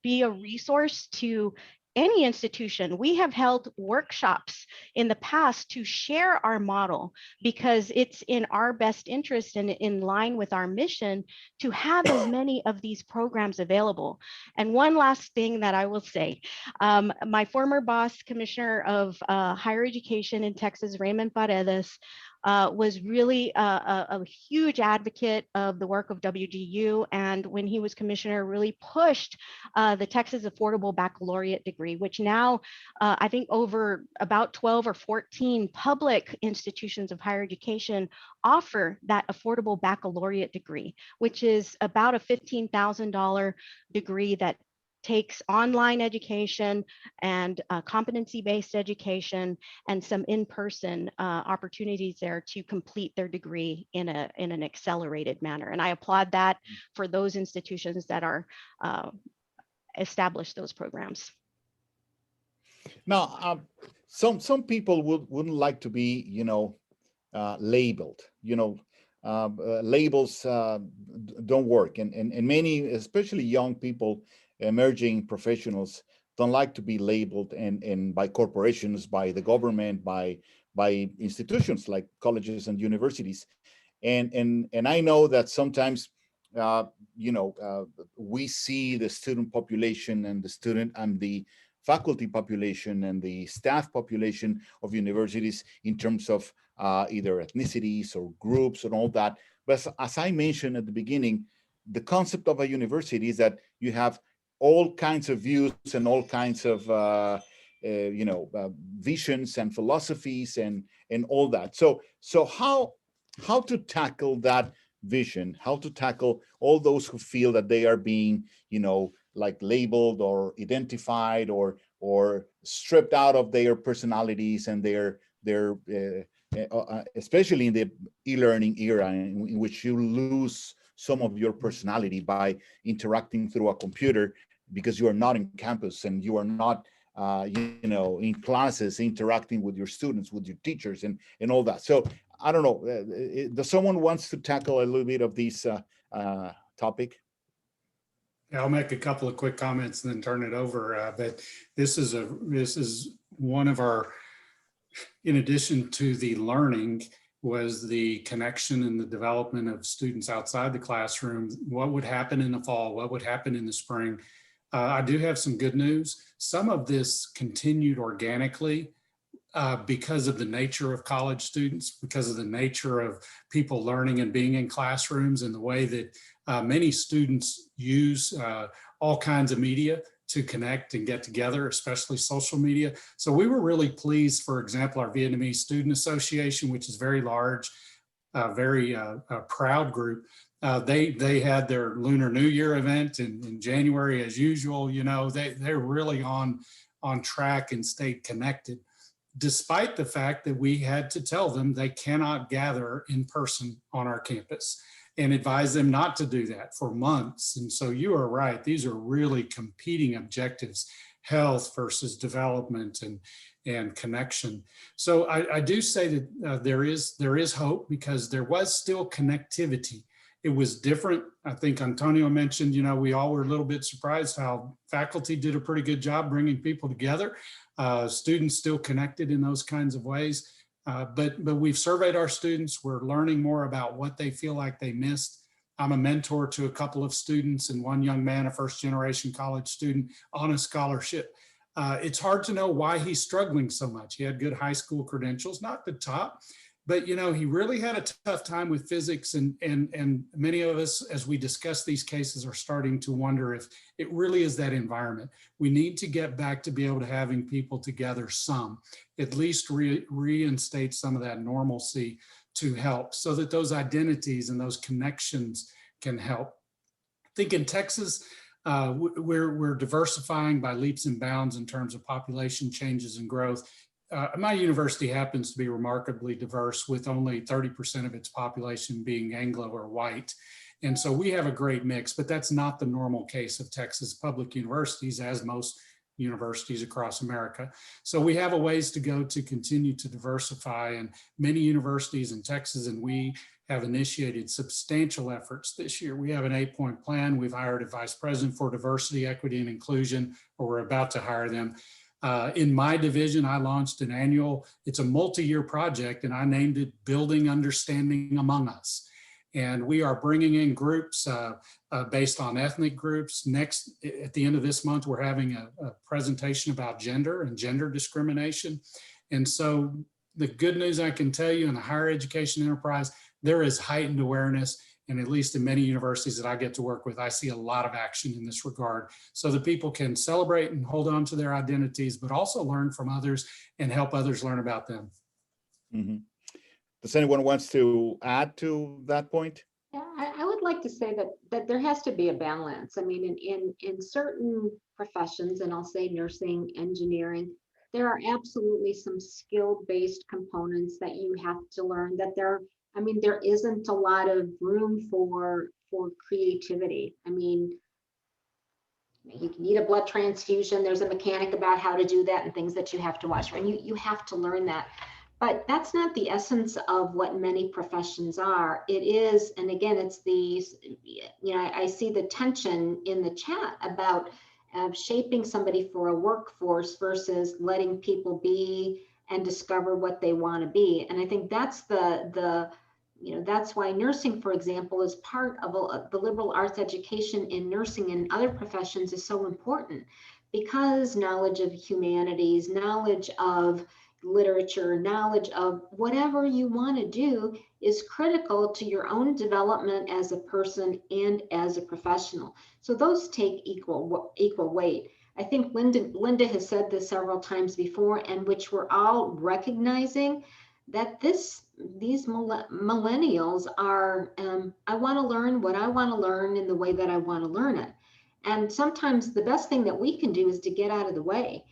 be a resource to any institution. We have held workshops in the past to share our model, because it's in our best interest and in line with our mission to have as many of these programs available. And one last thing that I will say, my former boss, Commissioner of Higher Education in Texas, Raymond Paredes, was really a huge advocate of the work of WGU, and when he was commissioner, really pushed the Texas Affordable Baccalaureate degree, which now I think over about 12 or 14 public institutions of higher education offer that affordable baccalaureate degree, which is about a $15,000 degree that takes online education and competency-based education and some in-person opportunities there to complete their degree in an accelerated manner. And I applaud that for those institutions that are establish those programs. Now, some people wouldn't like to be, labeled. Labels don't work, and many, especially young people, emerging professionals, don't like to be labeled and by corporations, by the government, by institutions like colleges and universities, and I know that sometimes we see the student population and the faculty population and the staff population of universities in terms of either ethnicities or groups and all that. But as I mentioned at the beginning, the concept of a university is that you have all kinds of views and all kinds of visions and philosophies and all that. So how to tackle that vision, how to tackle all those who feel that they are being, like labeled or identified or stripped out of their personalities and their especially in the e-learning era in which you lose some of your personality by interacting through a computer because you are not in campus and you are not in classes interacting with your students, with your teachers and all that. So I don't know, does someone wants to tackle a little bit of this topic? I'll make a couple of quick comments and then turn it over. But this is one of our, in addition to the learning, was the connection and the development of students outside the classroom. What would happen in the fall? What would happen in the spring? I do have some good news. Some of this continued organically because of the nature of college students, because of the nature of people learning and being in classrooms, and the way that many students use all kinds of media to connect and get together, especially social media. So we were really pleased, for example, our Vietnamese Student Association, which is very large, very proud group. They had their Lunar New Year event in January as usual. They're really on track and stayed connected, despite the fact that we had to tell them they cannot gather in person on our campus and advise them not to do that for months. And so you are right, these are really competing objectives, health versus development and connection. So I do say that there is hope, because there was still connectivity. It was different. I think Antonio mentioned, we all were a little bit surprised how faculty did a pretty good job bringing people together. Students still connected in those kinds of ways. But we've surveyed our students. We're learning more about what they feel like they missed. I'm a mentor to a couple of students, and one young man, a first generation college student on a scholarship. It's hard to know why he's struggling so much. He had good high school credentials, not the top, but he really had a tough time with physics, and many of us, as we discuss these cases, are starting to wonder if it really is that environment. We need to get back to be able to having people together at least reinstate some of that normalcy to help, so that those identities and those connections can help. I think in Texas, we're diversifying by leaps and bounds in terms of population changes and growth. My university happens to be remarkably diverse, with only 30% of its population being Anglo or white. And so we have a great mix, but that's not the normal case of Texas public universities, as most universities across America. So we have a ways to go to continue to diversify, and many universities in Texas, and we have initiated substantial efforts this year. We have an 8-point plan. We've hired a vice president for diversity, equity, and inclusion, or we're about to hire them. In my division, I launched an annual, it's a multi-year project, and I named it Building Understanding Among Us. And we are bringing in groups based on ethnic groups. Next, at the end of this month, we're having a presentation about gender and gender discrimination. And so the good news I can tell you, in the higher education enterprise, there is heightened awareness. And at least in many universities that I get to work with, I see a lot of action in this regard, so that people can celebrate and hold on to their identities, but also learn from others and help others learn about them. Mm-hmm. Does anyone wants to add to that point? Yeah, I would like to say that there has to be a balance. I mean, in certain professions, and I'll say nursing, engineering, there are absolutely some skill-based components that you have to learn, that there isn't a lot of room for creativity. I mean, you need a blood transfusion. There's a mechanic about how to do that and things that you have to watch for. And you have to learn that. But that's not the essence of what many professions are. It is, and again, it's these, I see the tension in the chat about shaping somebody for a workforce versus letting people be and discover what they want to be. And I think that's that's why nursing, for example, is part of the liberal arts education in nursing and other professions is so important, because knowledge of humanities, knowledge of literature, knowledge of whatever you want to do is critical to your own development as a person and as a professional. So those take equal weight. I think Linda has said this several times before, and which we're all recognizing that these millennials are, I want to learn what I want to learn in the way that I want to learn it. And sometimes the best thing that we can do is to get out of the way.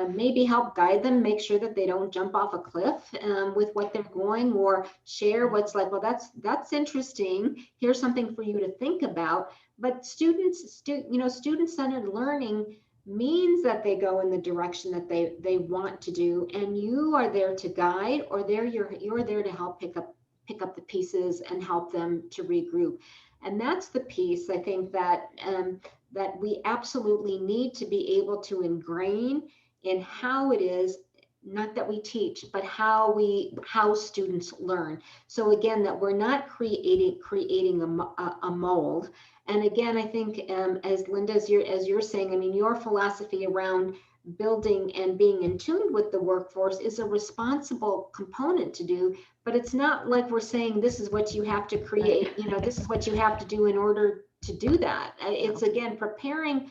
Maybe help guide them, make sure that they don't jump off a cliff with what they're going, or share what's like, well, that's interesting. Here's something for you to think about. But student-centered learning means that they go in the direction that they want to do, and you are there to guide, or you're there to help pick up the pieces and help them to regroup. And that's the piece I think that that we absolutely need to be able to ingrain in how it is, not that we teach, but how students learn. So again, that we're not creating a mold. And again, I think as Linda, as you're saying, I mean, your philosophy around building and being in tune with the workforce is a responsible component to do, but it's not like we're saying this is what you have to create, this is what you have to do in order to do that. It's again, preparing,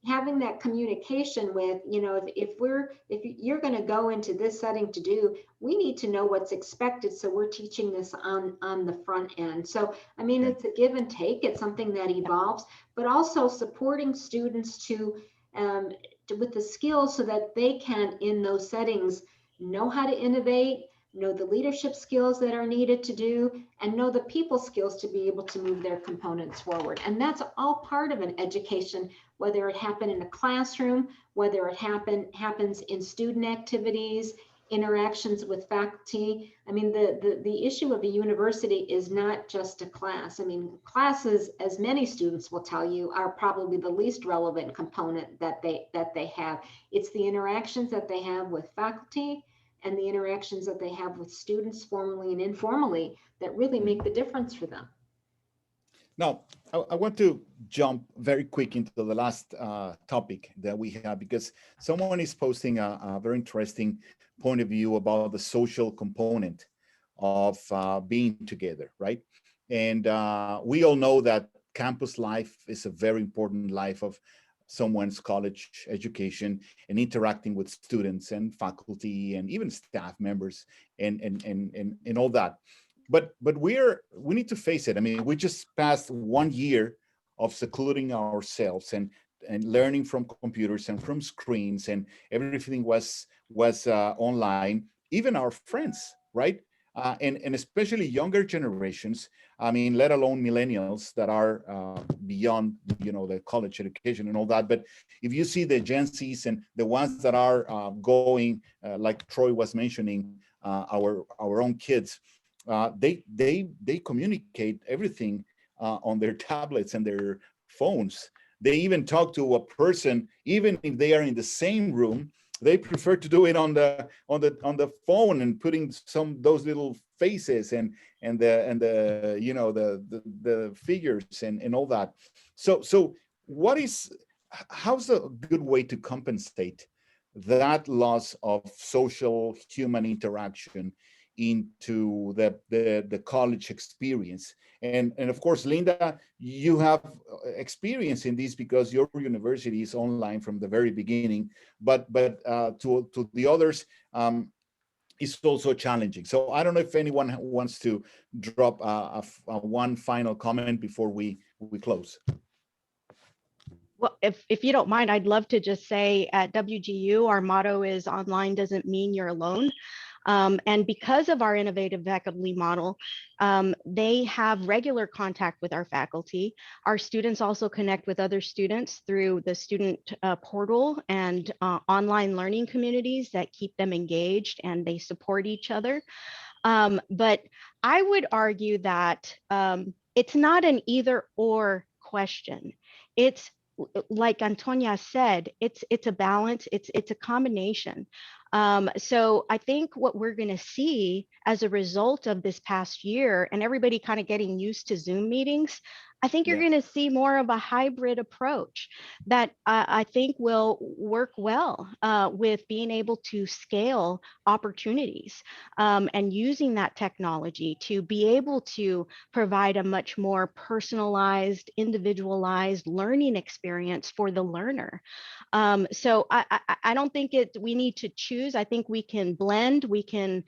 having that communication with, if you're going to go into this setting to do, we need to know what's expected. So we're teaching this on the front end. So, I mean, it's a give and take. It's something that evolves, but also supporting students with the skills so that they can, in those settings, know how to innovate, know the leadership skills that are needed to do, and know the people skills to be able to move their components forward. And that's all part of an education, whether it happen in a classroom, whether it happens in student activities, interactions with faculty. I mean, the issue of a university is not just a class. I mean, classes, as many students will tell you, are probably the least relevant component that they have. It's the interactions that they have with faculty and the interactions that they have with students formally and informally that really make the difference for them. Now, I want to jump very quick into the last topic that we have, because someone is posting a very interesting point of view about the social component of being together, right? And we all know that campus life is a very important life of someone's college education, and interacting with students and faculty and even staff members and all that. But we need to face it. I mean, we just passed 1 year of secluding ourselves and learning from computers and from screens, and everything was online. Even our friends, right? And especially younger generations. I mean, let alone millennials that are beyond, the college education and all that. But if you see the Gen Zs and the ones that are going, like Troy was mentioning, our own kids, they communicate everything on their tablets and their phones. They even talk to a person, even if they are in the same room. They prefer to do it on the phone and putting those little faces and the figures and all that. So how's a good way to compensate that loss of social human interaction into the college experience? And of course, Linda, you have experience in this because your university is online from the very beginning, but to the others, it's also challenging. So I don't know if anyone wants to drop one final comment before we close. Well, if you don't mind, I'd love to just say at WGU, our motto is online doesn't mean you're alone. And because of our innovative faculty model, they have regular contact with our faculty. Our students also connect with other students through the student portal and online learning communities that keep them engaged, and they support each other. But I would argue that it's not an either or question. It's like Antonia said, it's a balance, it's a combination. So I think what we're going to see as a result of this past year and everybody kind of getting used to Zoom meetings, I think you're Yeah. going to see more of a hybrid approach that I think will work well with being able to scale opportunities and using that technology to be able to provide a much more personalized, individualized learning experience for the learner. So I don't think we need to choose. I think we can blend. We can.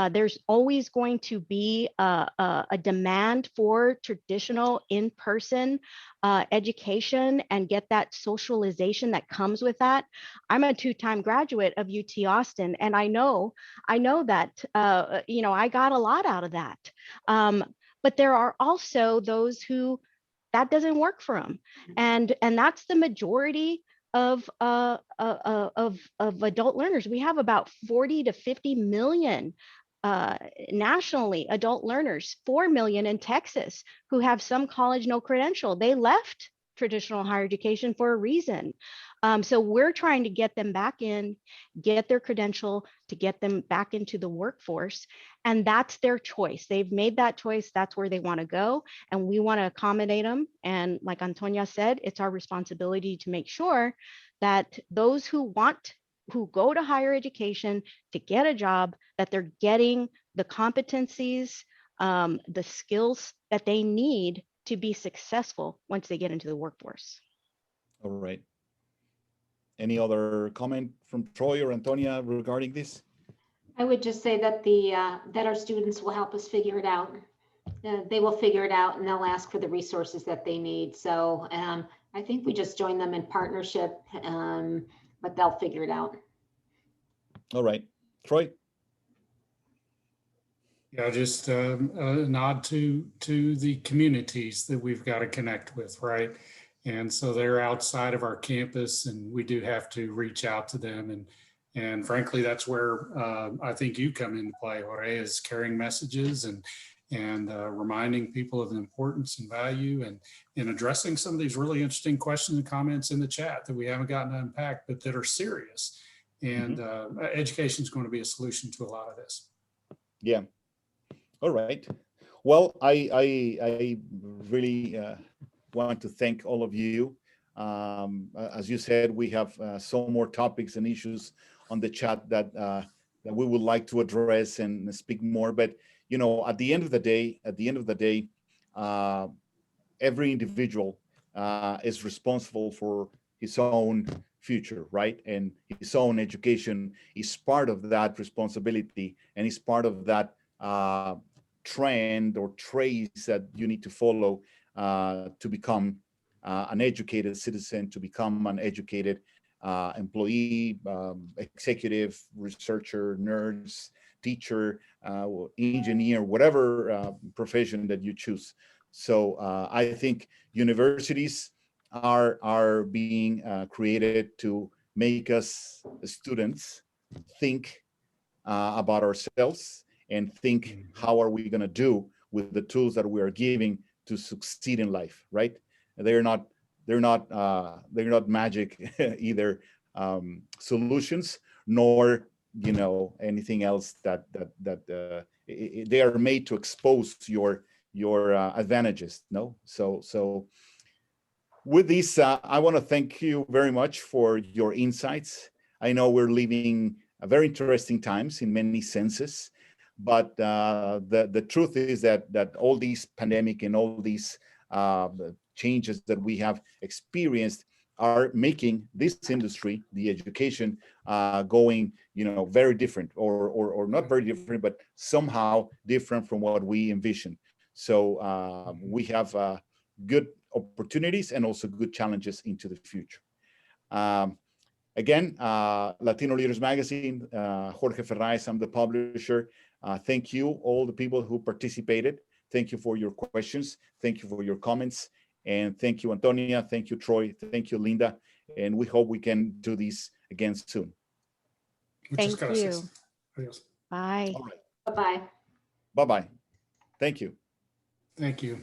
There's always going to be a demand for traditional in-person education and get that socialization that comes with that. I'm a two-time graduate of UT Austin, and I know that I got a lot out of that. But there are also those who that doesn't work for them, and that's the majority of adult learners. We have about 40 to 50 million nationally adult learners, 4 million in Texas who have some college no credential. They left traditional higher education for a reason. So we're trying to get them back in, get their credential, to get them back into the workforce. And that's their choice. They've made that choice. That's where they want to go. And we want to accommodate them. And like Antonia said, it's our responsibility to make sure that those who go to higher education to get a job, that they're getting the competencies, the skills that they need to be successful once they get into the workforce. All right. Any other comment from Troy or Antonia regarding this? I would just say that that our students will help us figure it out. They will figure it out, and they'll ask for the resources that they need. So I think we just join them in partnership, but they'll figure it out. All right. Troy? Yeah, just a nod to the communities that we've got to connect with, right? And so they're outside of our campus, and we do have to reach out to them. And frankly, that's where I think you come into play, Jorge, is carrying messages and reminding people of the importance and value and addressing some of these really interesting questions and comments in the chat that we haven't gotten to unpack, but that are serious. And education is going to be a solution to a lot of this. Yeah. All right. Well, I really want to thank all of you. As you said, we have some more topics and issues on the chat that we would like to address and speak more. But at the end of the day, every individual is responsible for his own future, right? And his own education is part of that responsibility, and is part of that trend or trace that you need to follow to become an educated citizen, to become an educated employee, executive, researcher, nurse, teacher, engineer, whatever profession that you choose. So I think universities are being created to make us students think about ourselves and think, how are we going to do with the tools that we are giving to succeed in life, right? They're not magic either solutions, nor anything else that they are made to expose your advantages. No, so with this, I want to thank you very much for your insights. I know we're living very interesting times in many senses, but the truth is that all these pandemic and all these changes that we have experienced are making this industry, the education, going very different, or not very different, but somehow different from what we envisioned. So we have good opportunities and also good challenges into the future. Again, Latino Leaders Magazine, Jorge Ferraez, I'm the publisher. Thank you, all the people who participated. Thank you for your questions. Thank you for your comments. And thank you, Antonia. Thank you, Troy. Thank you, Linda. And we hope we can do this again soon. Thank you. Adios. Bye. All right. Bye-bye. Bye-bye. Thank you. Thank you.